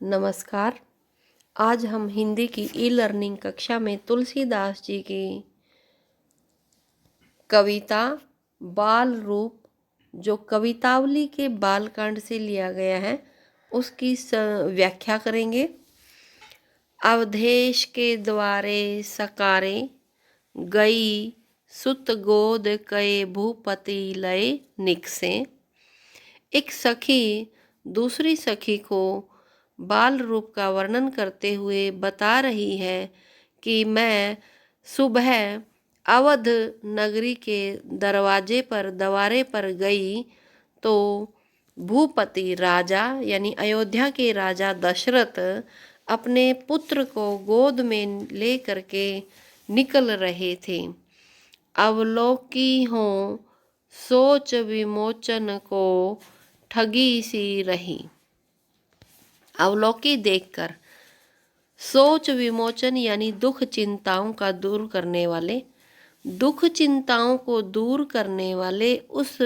नमस्कार। आज हम हिंदी की ई लर्निंग कक्षा में तुलसीदास जी की कविता बाल रूप, जो कवितावली के बालकांड से लिया गया है, उसकी व्याख्या करेंगे। अवधेश के द्वारे सकारे गई, सुत गोद कए भूपति लय निकसे। एक सखी दूसरी सखी को बाल रूप का वर्णन करते हुए बता रही है कि मैं सुबह अवध नगरी के दरवारे पर गई तो भूपति राजा यानी अयोध्या के राजा दशरथ अपने पुत्र को गोद में ले करके निकल रहे थे। अवलोकी हो सोच विमोचन को ठगी सी रही। अवलोकी देखकर, सोच विमोचन यानी दुख चिंताओं का दूर करने वाले, दुख चिंताओं को दूर करने वाले उस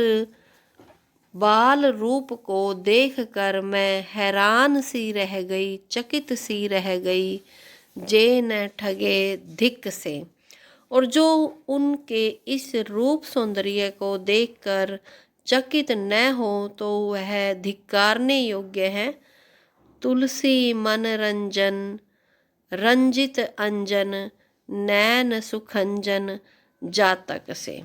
बाल रूप को देखकर मैं हैरान सी रह गई, चकित सी रह गई। जे न ठगे धिक से, और जो उनके इस रूप सौंदर्य को देखकर चकित न हो तो वह धिक्कारने योग्य है। तुलसी मन रंजन रंजित अंजन नैन सुखंजन जातक से।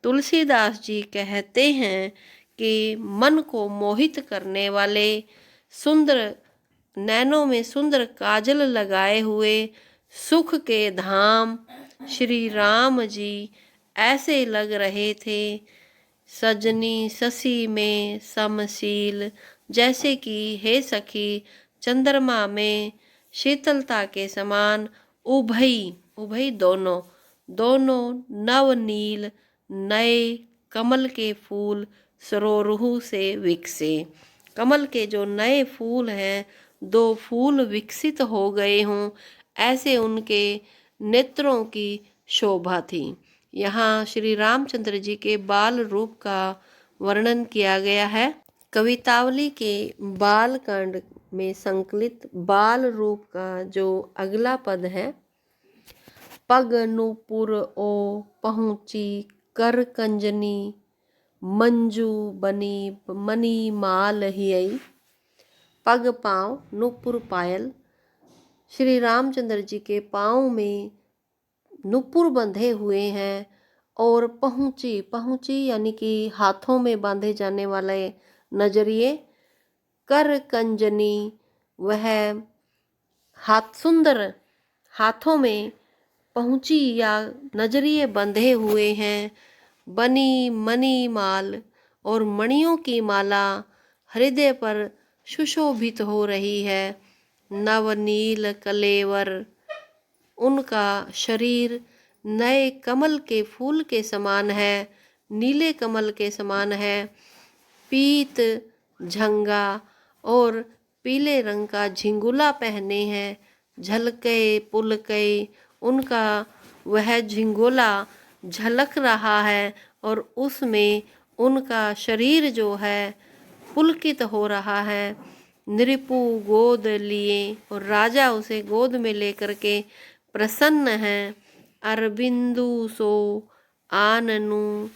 तुलसीदास जी कहते हैं कि मन को मोहित करने वाले सुंदर नैनों में सुंदर काजल लगाए हुए सुख के धाम श्री राम जी ऐसे लग रहे थे। सजनी ससी में समशील, जैसे कि हे सखी चंद्रमा में शीतलता के समान उभई उभई दोनों नवनील नए कमल के फूल सरोरुह से विकसे। कमल के जो नए फूल हैं, दो फूल विकसित हो गए हों, ऐसे उनके नेत्रों की शोभा थी। यहाँ श्री रामचंद्र जी के बाल रूप का वर्णन किया गया है। कवितावली के बालकांड में संकलित बाल रूप का जो अगला पद है, पग नूपुर ओ पहुँची कर कंजनी मंजू बनी मनी माल हियई। पग पाँव, नूपुर पायल। श्री रामचंद्र जी के पाँव में नूपुर बंधे हुए हैं और पहुँची पहुँची यानी कि हाथों में बांधे जाने वाले नजरिए। कर कंजनी, वह हाथ सुंदर हाथों में पहुँची या नजरिए बंधे हुए हैं। बनी मणि माल, और मणियों की माला हृदय पर सुशोभित हो रही है। नवनील कलेवर, उनका शरीर नए कमल के फूल के समान है, नीले कमल के समान है। पीत झंगा, और पीले रंग का झिंगुला पहने हैं। झलके पुलके, उनका वह झिंगोला झलक रहा है और उसमें उनका शरीर जो है पुलकित हो रहा है। नृपु गोद लिए, और राजा उसे गोद में लेकर के प्रसन्न हैं। अरबिंदु सो आननु,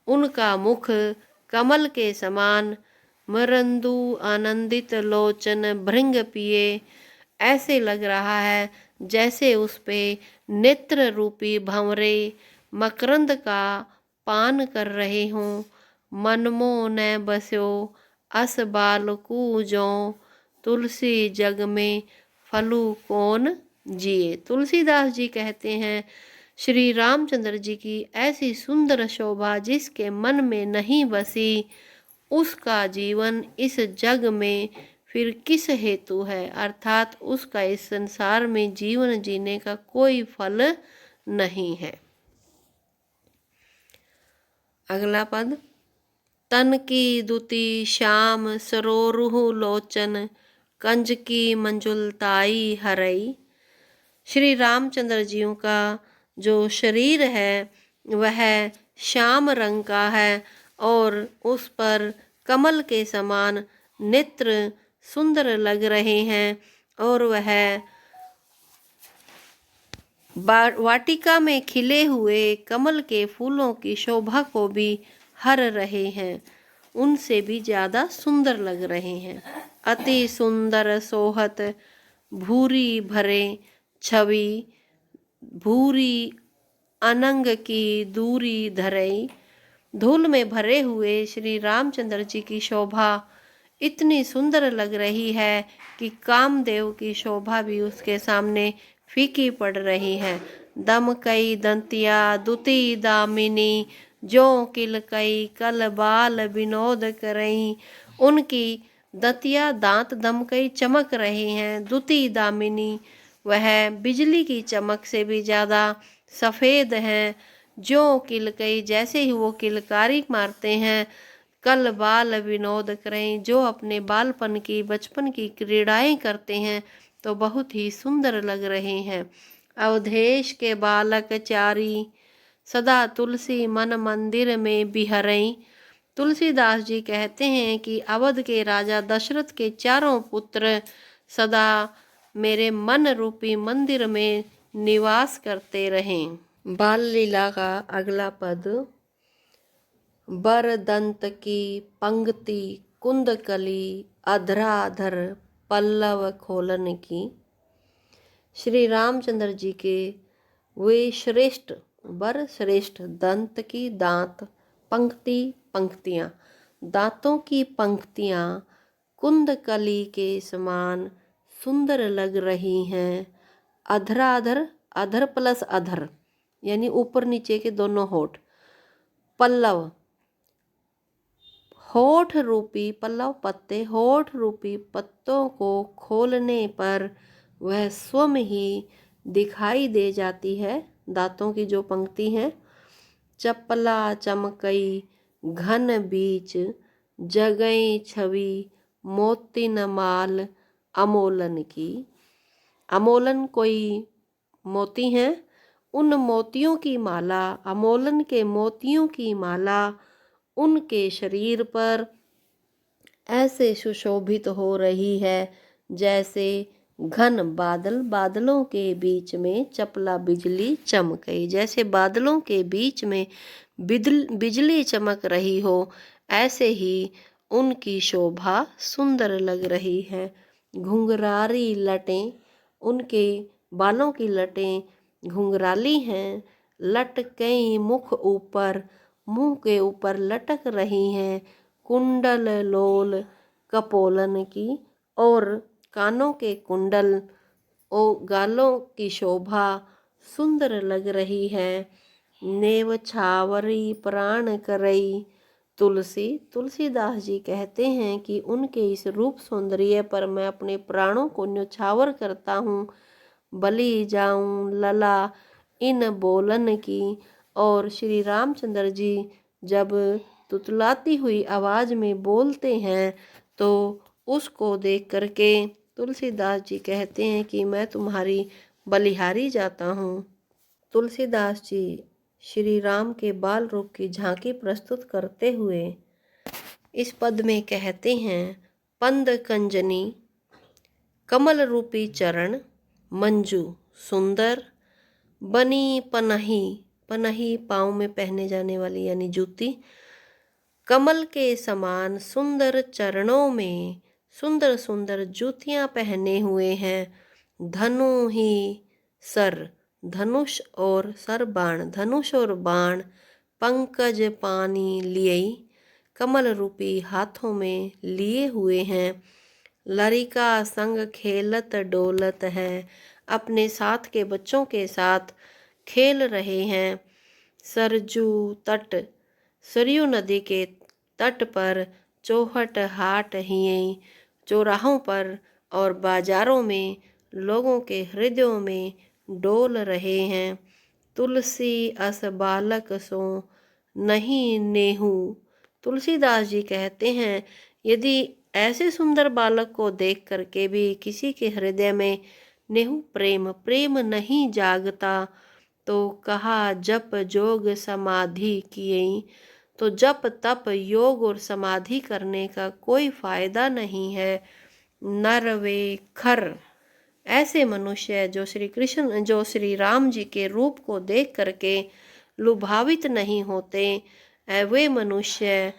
उनका मुख कमल के समान। मरंदु आनंदित लोचन भृंग पिए, ऐसे लग रहा है जैसे उस पे नेत्र रूपी भंवरे मकरंद का पान कर रहे हों। मनमो न बस्यो अस बालकू जो, तुलसी जग में फलू कौन जिए। तुलसीदास जी कहते हैं, श्री रामचंद्र जी की ऐसी सुंदर शोभा जिसके मन में नहीं बसी, उसका जीवन इस जग में फिर किस हेतु है, अर्थात उसका इस संसार में जीवन जीने का कोई फल नहीं है। अगला पद, तन की दुति श्याम सरोरुह लोचन कंज की मंजुलताई हरई। श्री रामचंद्र जी का जो शरीर है वह श्याम रंग का है और उस पर कमल के समान नेत्र सुंदर लग रहे हैं और वह वाटिका में खिले हुए कमल के फूलों की शोभा को भी हर रहे हैं, उनसे भी ज़्यादा सुंदर लग रहे हैं। अति सुंदर सोहत भूरी भरे छवि, भूरी अनंग की दूरी धरई। धूल में भरे हुए श्री रामचंद्र जी की शोभा इतनी सुंदर लग रही है कि कामदेव की शोभा भी उसके सामने फीकी पड़ रही है। दम कई दंतिया दुती दामिनी, जो किल कई कल बाल विनोद करई। उनकी दंतिया दांत दम कई चमक रहे हैं। दुती दामिनी, वह बिजली की चमक से भी ज़्यादा सफ़ेद हैं। जो किल कई, जैसे ही वो किलकारी मारते हैं। कल बाल विनोद करें, जो अपने बालपन की बचपन की क्रीड़ाएं करते हैं तो बहुत ही सुंदर लग रहे हैं। अवधेश के बालक चारी, सदा तुलसी मन मंदिर में बिहरई। तुलसीदास जी कहते हैं कि अवध के राजा दशरथ के चारों पुत्र सदा मेरे मन रूपी मंदिर में निवास करते रहें। बाल लीला का अगला पद। बरदंत की पंक्ति कुंदकली, अधराधर पल्लव खोलन की। श्री रामचंद्र जी के वे श्रेष्ठ बर श्रेष्ठ, दंत की दांत, पंक्ति पंक्तियाँ, दांतों की पंक्तियाँ कुंदकली के समान सुंदर लग रही हैं। अधराधर, अधर प्लस अधर यानी ऊपर नीचे के दोनों होठ। पल्लव, होठ रूपी पल्लव पत्ते, होठ रूपी पत्तों को खोलने पर वह स्वयं ही दिखाई दे जाती है। दांतों की जो पंक्ति है। चपला चमकई घन बीच, जगई छवि मोतिन माल अमोलन की। अमोलन कोई मोती हैं, उन मोतियों की माला, अमोलन के मोतियों की माला उनके शरीर पर ऐसे सुशोभित हो रही है जैसे घन बादल, बादलों के बीच में चपला बिजली चमके। जैसे बादलों के बीच में बिजली चमक रही हो, ऐसे ही उनकी शोभा सुंदर लग रही है। घुंघरारी लटें, उनके बालों की लटें घुंघराली हैं। लटकें मुख ऊपर, मुंह के ऊपर लटक रही हैं। कुंडल लोल कपोलन की, और कानों के कुंडल और गालों की शोभा सुंदर लग रही है। नेव छावरी प्राण करई तुलसी, तुलसीदास जी कहते हैं कि उनके इस रूप सौंदर्य पर मैं अपने प्राणों को न्यौछावर करता हूँ। बलि जाऊं लला इन बोलन की, और श्री रामचंद्र जी जब तुतलाती हुई आवाज़ में बोलते हैं तो उसको देख करके तुलसीदास जी कहते हैं कि मैं तुम्हारी बलिहारी जाता हूँ। तुलसीदास जी श्री राम के बाल रूप की झांकी प्रस्तुत करते हुए इस पद में कहते हैं। पंद कंजनी कमल रूपी चरण, मंजू सुंदर, बनी पनही, पनही पाँव में पहने जाने वाली यानी जूती, कमल के समान सुंदर चरणों में सुंदर सुंदर जूतियाँ पहने हुए हैं। धनु ही सर, धनुष और सर बाण, धनुष और बाण, पंकज पानी लिए, कमल रूपी हाथों में लिए हुए हैं। लरिका संग खेलत डोलत है, अपने साथ के बच्चों के साथ खेल रहे हैं। सरजू तट, सरयू नदी के तट पर चौहट हाट हियई, चौराहों पर और बाजारों में लोगों के हृदयों में डोल रहे हैं। तुलसी अस बालक सो नहीं नेहू, तुलसीदास जी कहते हैं यदि ऐसे सुंदर बालक को देख करके भी किसी के हृदय में नेहू प्रेम प्रेम नहीं जागता तो कहा जप जोग समाधि किए, तो जप तप योग और समाधि करने का कोई फायदा नहीं है। नर वे खर। ऐसे मनुष्य जो श्री राम जी के रूप को देख करके लुभावित नहीं होते, वे मनुष्य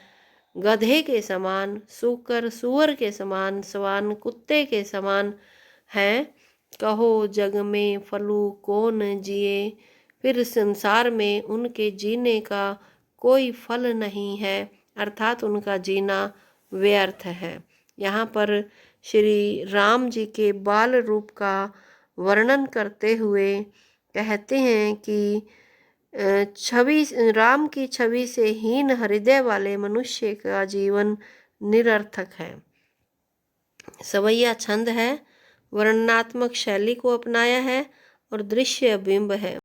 गधे के समान, सूकर सुअर के समान, स्वान कुत्ते के समान हैं। कहो जग में फलू कौन जिए, फिर संसार में उनके जीने का कोई फल नहीं है, अर्थात उनका जीना व्यर्थ है। यहाँ पर श्री राम जी के बाल रूप का वर्णन करते हुए कहते हैं कि छवि राम की छवि से हीन हृदय वाले मनुष्य का जीवन निरर्थक है। सवैया छंद है, वर्णनात्मक शैली को अपनाया है और दृश्य बिंब है।